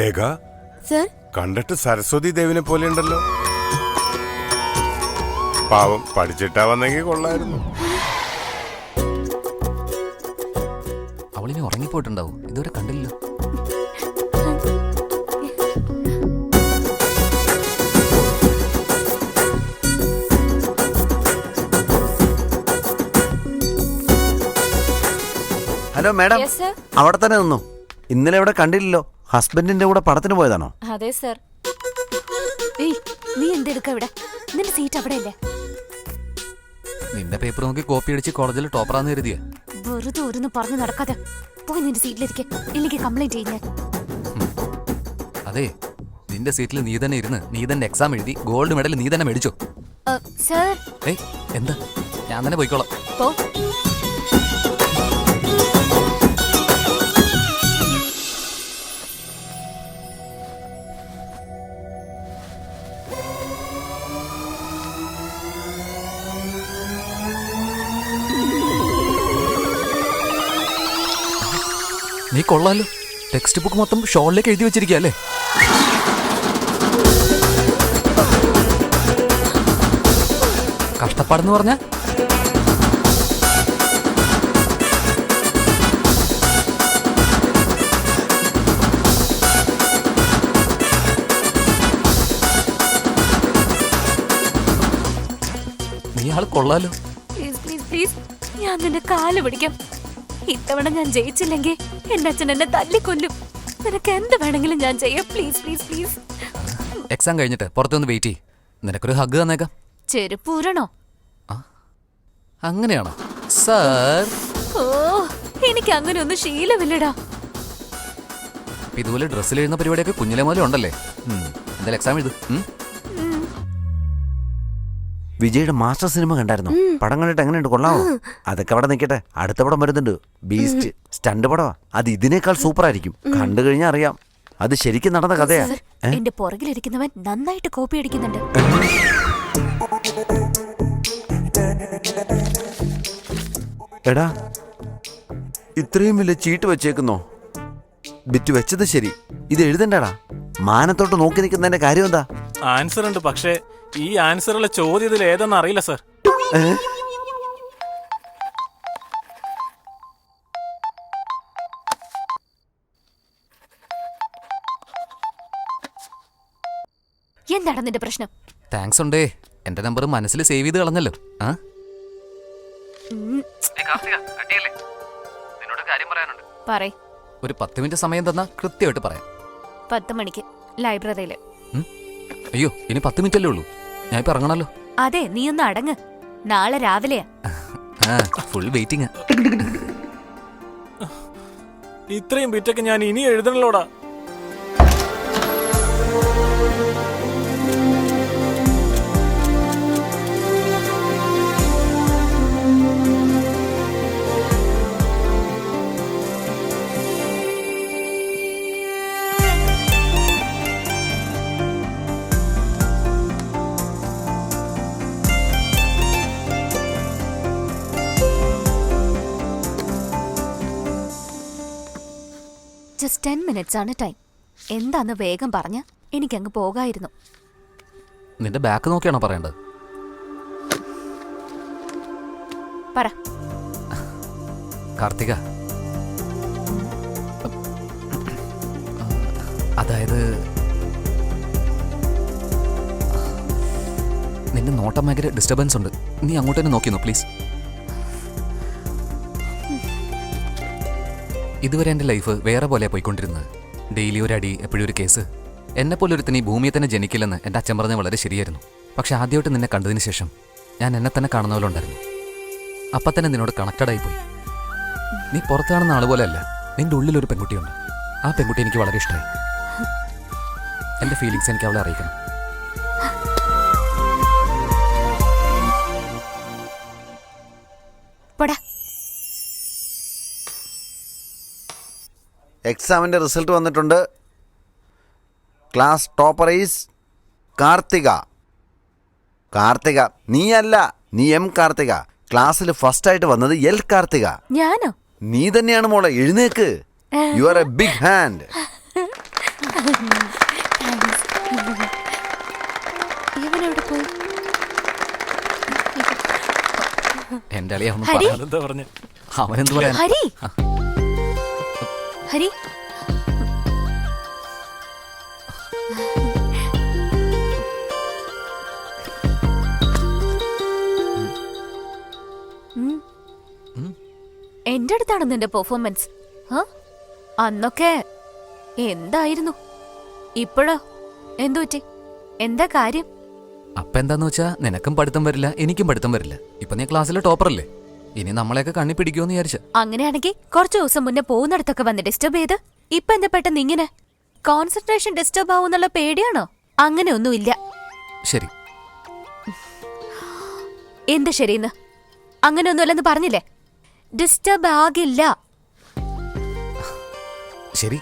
രേഖ sir, കണ്ടിട്ട് സരസ്വതി ദേവിനെ പോലെ ഉണ്ടല്ലോ. പാവം പഠിച്ചിട്ടാ വന്നെങ്കിൽ കൊള്ളായിരുന്നു. അവളിനി ഉറങ്ങിപ്പോയിട്ടുണ്ടാവും, ഇതുവരെ കണ്ടില്ലല്ലോ. Hello madam, yes sir. അവിടെ തന്നെ നിന്നു. ഇന്നലെ ഇവിടെ കണ്ടില്ലല്ലോ. ഹസ്ബൻഡിന്റെ കൂടെ പടത്തിന് പോയതാണോ? അതെ സർ. ഏയ്, നീ എന്തെടുക്ക ഇവിടെ? നിന്റെ സീറ്റ് അവിടെ അല്ലേ? നിന്റെ പേപ്പർ നോക്കി കോപ്പി അടിച്ച് കോളേജിൽ ടോപ്പറാന്ന് കരുതിയ. വെറുതെ ഓരോന്ന് പറഞ്ഞു നടക്കാതെ പോയി നിന്റെ സീറ്റിലിരിക്കെ, ഇല്ലെങ്കിൽ കംപ്ലൈന്റ് ചെയ്യുന്നേ. അതെ, നിന്റെ സീറ്റിൽ നീ തന്നെ ഇരുന്ന് നീ തന്നെ എക്സാം എഴുതി ഗോൾഡ് മെഡൽ നീ തന്നെ മേടിച്ചോ? സർ. ഏയ് എന്താ, ഞാൻ തന്നെ പോയിക്കോളാം. പോ. നീ കൊള്ളാലോ, ടെക്സ്റ്റ് ബുക്ക് മൊത്തം ഷോളിലേക്ക് എഴുതി വെച്ചിരിക്കുക അല്ലേ? കഷ്ടപ്പാടെന്ന് പറഞ്ഞ നീ ആള് കൊള്ളാലോ. പ്ലീസ് പ്ലീസ് പ്ലീസ്, ഞാൻ നിന്റെ കാല് പിടിക്കാം. ഇത്തവണ ഞാൻ ജയിച്ചില്ലെങ്കിൽ എന്റെ അച്ഛൻ എന്നെ തല്ലിക്കൊല്ലും. നിനക്ക് എന്ത് വേണമെങ്കിലും ഞാൻ ചെയ്യാം. Please please please. എക്സാം കഴിഞ്ഞിട്ട് പുറത്തൊന്ന് വെയിറ്റ് ചെയ്യ്, നിനക്കൊരു ഹഗ് തന്നേക്കാം. ചെരുപ്പൂരണോ? അങ്ങനെയാണോ സാർ? ഓ, എനിക്ക് അങ്ങനെ ഒന്നും ശീലമില്ലടാ. ഇതുപോലെ ഡ്രസ്സിൽ എഴുതുന്ന പരിപാടിയൊക്കെ കുഞ്ഞിലെ മുതലേ ഉണ്ടല്ലേ? എന്തായാലും എക്സാം എഴുതു. വിജയുടെ മാസ്റ്റർ സിനിമ കണ്ടായിരുന്നു? പടം കണ്ടിട്ട് എങ്ങനെയുണ്ട്? കൊള്ളാമോ? അതൊക്കെ അവിടെ നിൽക്കട്ടെ, അടുത്ത പടം വരുന്നുണ്ട്, ബീസ്റ്റ്. സ്റ്റണ്ട് പടമാ, അത് ഇതിനേക്കാൾ സൂപ്പർ ആയിരിക്കും. കണ്ടു കഴിഞ്ഞാൽ അറിയാം, അത് ശരിക്കും നടന്ന കഥയാ. എന്റെ പുറകിലിരിക്കുന്നവൻ നന്നായിട്ട് കോപ്പി അടിക്കുന്നുണ്ട്. എടാ, ഇത്രയും വലിയ ചീട്ട് വെച്ചേക്കുന്നോ? ബിറ്റ് വെച്ചത് ശരി, ഇത് എഴുതണ്ടടാ. മാനത്തോട്ട് നോക്കി നിൽക്കുന്നതിന്റെ കാര്യം എന്താ? ആൻസർ ഉണ്ട്, പക്ഷേ ഈ ആൻസറുള്ള ചോദ്യം ഇതിൽ ഏതെന്ന് അറിയില്ല സർ. എന്താണ് നിന്റെ പ്രശ്നം? താങ്ക്സ് ഉണ്ടേ, എന്റെ നമ്പർ മനസ്സിൽ സേവ് ചെയ്ത് കളഞ്ഞല്ലോ. പറയ്. ഒരു 10 മിനിറ്റ് സമയം തന്നാ കൃത്യമായിട്ട് പറയാം. 10 മണിക്ക് ലൈബ്രറിയില്. അയ്യോ, ഇനി 10 മിനിറ്റ് അല്ലേ ഉള്ളൂ, ഞാൻ ഇപ്പൊ ഇറങ്ങണല്ലോ. അതെ, നീ ഒന്ന് അടങ്ങ്. നാളെ രാവിലെയാ. Full waiting. ഇത്രയും ബിറ്റൊക്കെ ഞാൻ ഇനി എഴുതണല്ലോടാ. ജസ്റ്റ് 10 minutes ആണ് ടൈം. എന്താന്ന് വേഗം പറഞ്ഞ എനിക്കങ്ങ് പോകായിരുന്നു. നിന്റെ ബാക്ക് നോക്കിയാണോ പറയേണ്ടത്? പറ. കാർത്തിക, അതായത് നിന്റെ നോട്ടം ഭയങ്കര ഡിസ്റ്റർബൻസ് ഉണ്ട്. നീ അങ്ങോട്ട് തന്നെ നോക്കിയോ പ്ലീസ്. ഇതുവരെ എൻ്റെ ലൈഫ് വേറെ പോലെ പോയിക്കൊണ്ടിരുന്നത്. ഡെയിലി ഒരു അടി, എപ്പോഴും ഒരു കേസ്. എന്നെപ്പോലെ ഒരുത്തിന് ഈ ഭൂമിയെ തന്നെ ജനിക്കില്ലെന്ന് എൻ്റെ അച്ഛൻ പറഞ്ഞ വളരെ ശരിയായിരുന്നു. പക്ഷെ ആദ്യമായിട്ട് നിന്നെ കണ്ടതിന് ശേഷം ഞാൻ എന്നെ തന്നെ കാണുന്ന പോലെ ഉണ്ടായിരുന്നു. അപ്പം തന്നെ നിന്നോട് കണക്റ്റഡായി പോയി. നീ പുറത്ത് കാണുന്ന ആൾ പോലെ അല്ല, നിന്റെ ഉള്ളിലൊരു പെൺകുട്ടിയുണ്ട്. ആ പെൺകുട്ടി എനിക്ക് വളരെ ഇഷ്ടമായി. എൻ്റെ ഫീലിങ്സ് എനിക്ക് അവളെ അറിയിക്കണം. എക്സാമിന്റെ റിസൾട്ട് വന്നിട്ടുണ്ട്. Class topper is Karthika. Karthika നീയല്ല, നീ എം കാർത്തിക. ക്ലാസ്സിൽ ഫസ്റ്റ് ആയിട്ട് വന്നത് എൽ കാർത്തിക. ഞാനോ? നീ തന്നെയാണ് മോളെ. എഴുന്നേക്ക്. You are a big hand. ഇവനെവിടെ പോയി? എന്റെ അളിയാ ഒന്ന് ഹരി? പറ. എന്താ പറഞ്ഞ അവനെന്ത് പറയാൻ? ഹരി ഹരി എന്റെ അടുത്താണ് നിന്റെ പെർഫോമൻസ്. അന്നൊക്കെ എന്തായിരുന്നു, ഇപ്പോഴോ എന്തു പറ്റി? എന്താ കാര്യം? അപ്പൊ എന്താന്ന് വെച്ചാ നിനക്കും പഠിത്തം വരില്ല, എനിക്കും പഠിത്തം വരില്ല. ഇപ്പൊ നീ ക്ലാസ്സിലെ ടോപ്പറല്ലേ, ഇനി നമ്മളെയൊക്കെ കണ്ണി പിടിക്കുമെന്ന് വിചാരിച്ച. അങ്ങനെയാണെങ്കിൽ കുറച്ചു ദിവസം മുന്നേ പോകുന്നിടത്തൊക്കെ വന്ന് ഡിസ്റ്റർബ് ചെയ്ത് ഇപ്പൊ എന്താ പെട്ടെന്ന് ഇങ്ങനെ? കോൺസെൻട്രേഷൻ ഡിസ്റ്റർബ് ആവുന്നുള്ള പേടിയാണോ? അങ്ങനെയൊന്നുമില്ല. ശരി, എന്ത് ശരിയെന്ന്? അങ്ങനെയൊന്നുമല്ലെന്ന് പറഞ്ഞില്ലേ? ഡിസ്റ്റർബ് ആകില്ല. ശരി.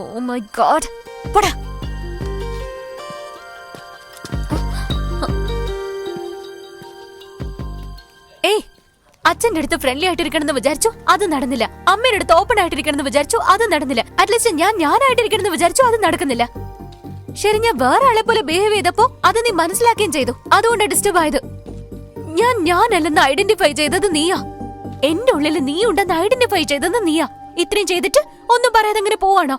Oh my God. പോടാ. ഏയ്, അച്ഛന്റെ അടുത്ത് ഫ്രണ്ട്ലി ആയിട്ടിരിക്കണമെന്ന് വിചാരിച്ചു, അത് നടന്നില്ല. അമ്മയുടെ അടുത്ത് ഓപ്പൺ ആയിട്ടിരിക്കണമെന്ന് വിചാരിച്ചു, അത് നടന്നില്ല. അറ്റ്ലീസ്റ്റ് ഞാനായിട്ടിരിക്കണമെന്ന് വിചാരിച്ചു, അത് നടക്കുന്നില്ല. ശരി, ഞാൻ വേറെ ആളെ പോലെ ബിഹേവ് ചെയ്തപ്പോ അത് നീ മനസ്സിലാക്കുകയും ചെയ്തു. അതുകൊണ്ട് ഡിസ്റ്റർബ് ആയത്. ഞാനല്ലെന്ന് ഐഡന്റിഫൈ ചെയ്തത് നീയാ. എന്റെ ഉള്ളിൽ നീ ഉണ്ടെന്ന് ഐഡന്റിഫൈ ചെയ്തത് നീയാ. ഇത്രയും ചെയ്തിട്ട് ഒന്നും പറയാതെ അങ്ങനെ പോവാണോ?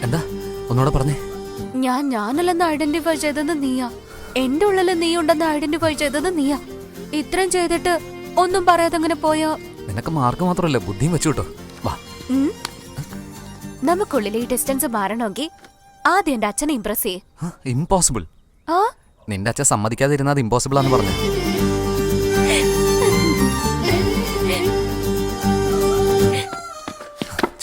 എന്താ ഒന്നുകൂടെ പറഞ്ഞേ? ഞാനല്ലെന്ന് ഐഡന്റിഫൈ ചെയ്തത് നീയാ. എന്റെ ഉള്ളിൽ നീ ഉണ്ടെന്ന് ഐഡന്റിഫൈ ചെയ്തത് നീയാ. ഇത്രയും ചെയ്തിട്ട് ഒന്നും പറയാതെ അങ്ങനെ പോയാ? നിനക്ക് മാർക്ക് മാത്രമല്ല, ബുദ്ധിയും വെച്ചു കേട്ടോ. വാ. നമുക്കുള്ളിൽ ഈ ഡിസ്റ്റൻസ് മാറണമെങ്കിൽ ആദ്യം എന്റെ അച്ഛനെ ഇംപ്രസ് ചെയ്യേ. ഇമ്പോസിബിൾ. ആ, നിന്റെ അച്ഛൻ സമ്മതിക്കാതിരുന്നത് ഇമ്പോസിബിൾ ആണെന്ന് പറഞ്ഞു.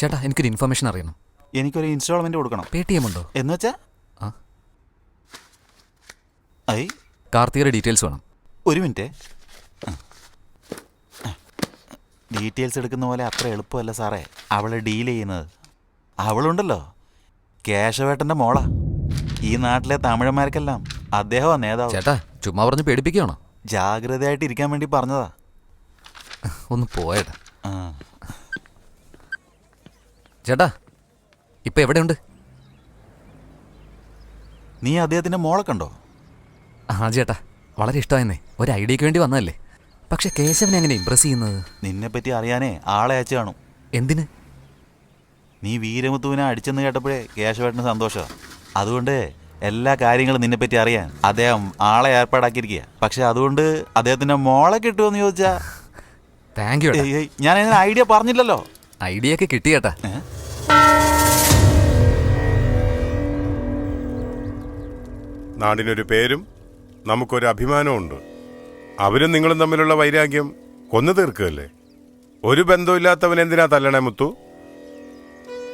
ചേട്ടാ, എനിക്കൊരു ഇൻഫർമേഷൻ അറിയണം. എനിക്കൊരു ഇൻസ്റ്റാൾമെന്റ് കൊടുക്കണം. പേടിഎം ഉണ്ടോ? എന്ന് വെച്ചാ ആ, ഐ കാർത്തികയുടെ ഡീറ്റെയിൽസ് വേണം. ഒരു മിനിറ്റ്. ഡീറ്റെയിൽസ് എടുക്കുന്ന പോലെ അത്ര എളുപ്പമല്ല സാറേ അവളെ ഡീൽ ചെയ്യുന്നത്. അവളുണ്ടല്ലോ കേശവേട്ടൻ്റെ മോളാ. ഈ നാട്ടിലെ തമിഴന്മാർക്കെല്ലാം അദ്ദേഹമാ നേതാവ്. ചേട്ടാ, ചുമ്മാ പറഞ്ഞ് പേടിപ്പിക്കുകയാണോ? ജാഗ്രതയായിട്ട് ഇരിക്കാൻ വേണ്ടി പറഞ്ഞതാ. ഒന്ന് പോയേട്ടാ. ആ. ചേട്ടാ, ഇപ്പൊ എവിടെയുണ്ട്? നീ അദ്ദേഹത്തിൻ്റെ മോളെ കണ്ടോ? ആ ചേട്ടാ, വളരെ ഇഷ്ടമായെന്നേ. ഒരു ഐഡിയക്ക് വേണ്ടി വന്നതല്ലേ. പക്ഷെ കേശവനെ എങ്ങനെ ഇംപ്രസ് ചെയ്യുന്നത്? നിന്നെപ്പറ്റി അറിയാനേ ആളെ അയച്ചു കാണും. എന്തിന്? നീ വീരമുത്തുവിനെ അടിച്ചെന്ന് കേട്ടപ്പോഴേ കേശവേട്ടന് സന്തോഷമാണ്. അതുകൊണ്ട് എല്ലാ കാര്യങ്ങളും നിന്നെപ്പറ്റി അറിയാൻ അദ്ദേഹം ആളെ ഏർപ്പാടാക്കിയിരിക്കുക. പക്ഷെ അതുകൊണ്ട് അദ്ദേഹത്തിന്റെ മോളെ കിട്ടുമെന്ന് ചോദിച്ചാ താങ്ക് യു. ഞാൻ അതിന് ഐഡിയ പറഞ്ഞില്ലല്ലോ. ഐഡിയ ഒക്കെ കിട്ടി ചേട്ടാ. നാടിനൊരു പേരും നമുക്കൊരു അഭിമാനവും ഉണ്ട്. അവരും നിങ്ങളും തമ്മിലുള്ള വൈരാഗ്യം കൊന്നു തീർക്കുകയല്ലേ. ഒരു ബന്ധമില്ലാത്തവൻ എന്തിനാ തല്ലണേ മുത്തു?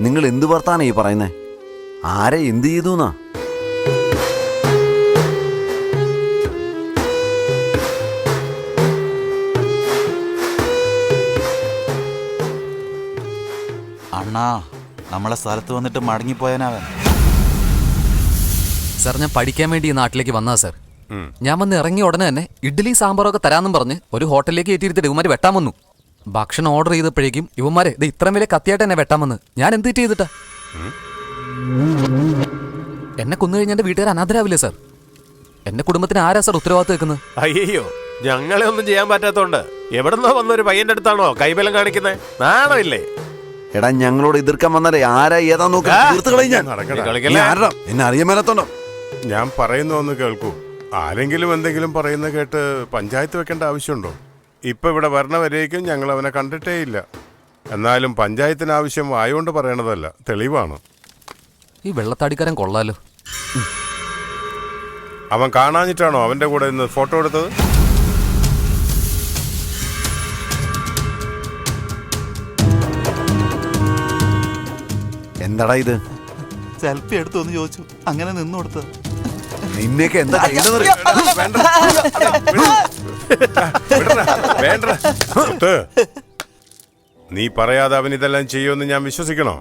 നിങ്ങൾ എന്ത് വർത്താനാ ഈ പറയുന്നേ? ആരെ എന്ത് ചെയ്തുന്നാ? അണ്ണാ, നമ്മളെ സ്ഥലത്ത് വന്നിട്ട് മടങ്ങിപ്പോയനാവൻ. സാർ, ഞാൻ പഠിക്കാൻ വേണ്ടി ഈ നാട്ടിലേക്ക് വന്നതാ സാർ. ഞാൻ വന്ന് ഇറങ്ങിയ ഉടനെ തന്നെ ഇഡ്ഡലി സാമ്പാറൊക്കെ തരാമെന്നും പറഞ്ഞ് ഒരു ഹോട്ടലിലേക്ക് കയറ്റിയിരുത്തിട്ട് ഇവന്മാര് വെട്ടാൻ വന്നു. ഭക്ഷണം ഓർഡർ ചെയ്തപ്പോഴേക്കും ഇവന്മാരെ ഇത് ഇത്രയും വലിയ കത്തിയായിട്ട് എന്നെ വെട്ടാൻ വന്ന്. ഞാൻ എന്ത് ചെയ്തിട്ടാ? എന്നെ കൊന്നു കഴിഞ്ഞാൽ എന്റെ വീട്ടുകാർ അനാഥരാവില്ലേ സാർ? എന്റെ കുടുംബത്തിന് ആരാ സാർ ഉത്തരവാദിത്വം വെക്കുന്നത്? അയ്യോ, ഞങ്ങളെ ഒന്നും ചെയ്യാൻ പറ്റാത്തോണ്ട് എവിടെന്നോ വന്നൊരു പയ്യന്റെ അടുത്താണോ കൈബലം കാണിക്കുന്നത്? നാണമില്ലേ? എടാ, ഞങ്ങളോട് എതിർക്കാൻ വന്നാലേ ആരാ ഏതാ നോക്കി തീർത്ത് കളയും. നടക്കടാ. എന്നെ അറിയാൻ മേലത്തോണ്ടോ? ഞാൻ പറയുന്ന ഒന്ന് കേൾക്കൂ. ആരെങ്കിലും എന്തെങ്കിലും പറയുന്ന കേട്ട് പഞ്ചായത്ത് വെക്കേണ്ട ആവശ്യമുണ്ടോ? ഇപ്പൊ ഇവിടെ വരണവരേക്കും ഞങ്ങൾ അവനെ കണ്ടിട്ടേ ഇല്ല. എന്നാലും പഞ്ചായത്തിന് ആവശ്യം വായുകൊണ്ട് പറയണതല്ല, തെളിവാണ്. ഈ വെള്ളത്താടിക്കാരൻ കൊള്ളാലോ. അവൻ കാണാഞ്ഞിട്ടാണോ അവന്റെ കൂടെ ഇന്ന് ഫോട്ടോ എടുത്തത്? എന്താടാ ഇത്? സെൽഫി എടുത്തു എന്ന് ചോദിച്ചു, അങ്ങനെ നിന്നു കൊടുത്തത്. നിന്നെയൊക്കെ എന്താ നീ പറയാതെ അവൻ ഇതെല്ലാം ചെയ്യുമെന്ന് ഞാൻ വിശ്വസിക്കണോ?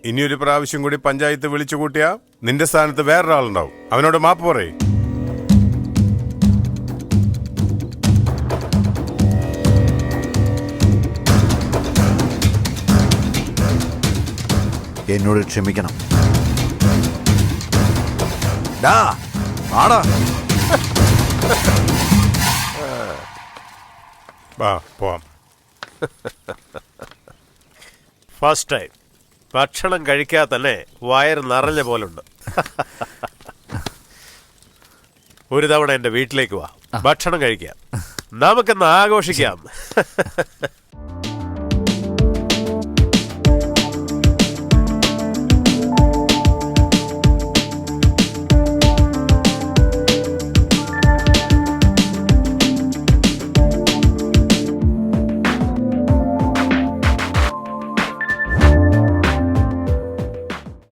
ഇനിയൊരു പ്രാവശ്യം കൂടി പഞ്ചായത്ത് വിളിച്ചു കൂട്ടിയാ നിന്റെ സ്ഥാനത്ത് വേറൊരാളുണ്ടാവും. അവനോട് മാപ്പ് പറയേ. എന്നോട് ക്ഷമിക്കണം. ഡാ, ആടാ. വാ പോവാം. ഫസ്റ്റ് ടൈം ഭക്ഷണം കഴിക്കാതെ തന്നെ വയറ് നിറഞ്ഞ പോലുണ്ട്. ഒരു തവണ എൻ്റെ വീട്ടിലേക്ക് വാ, ഭക്ഷണം കഴിക്കാം, നമുക്കെന്ന് ആഘോഷിക്കാം.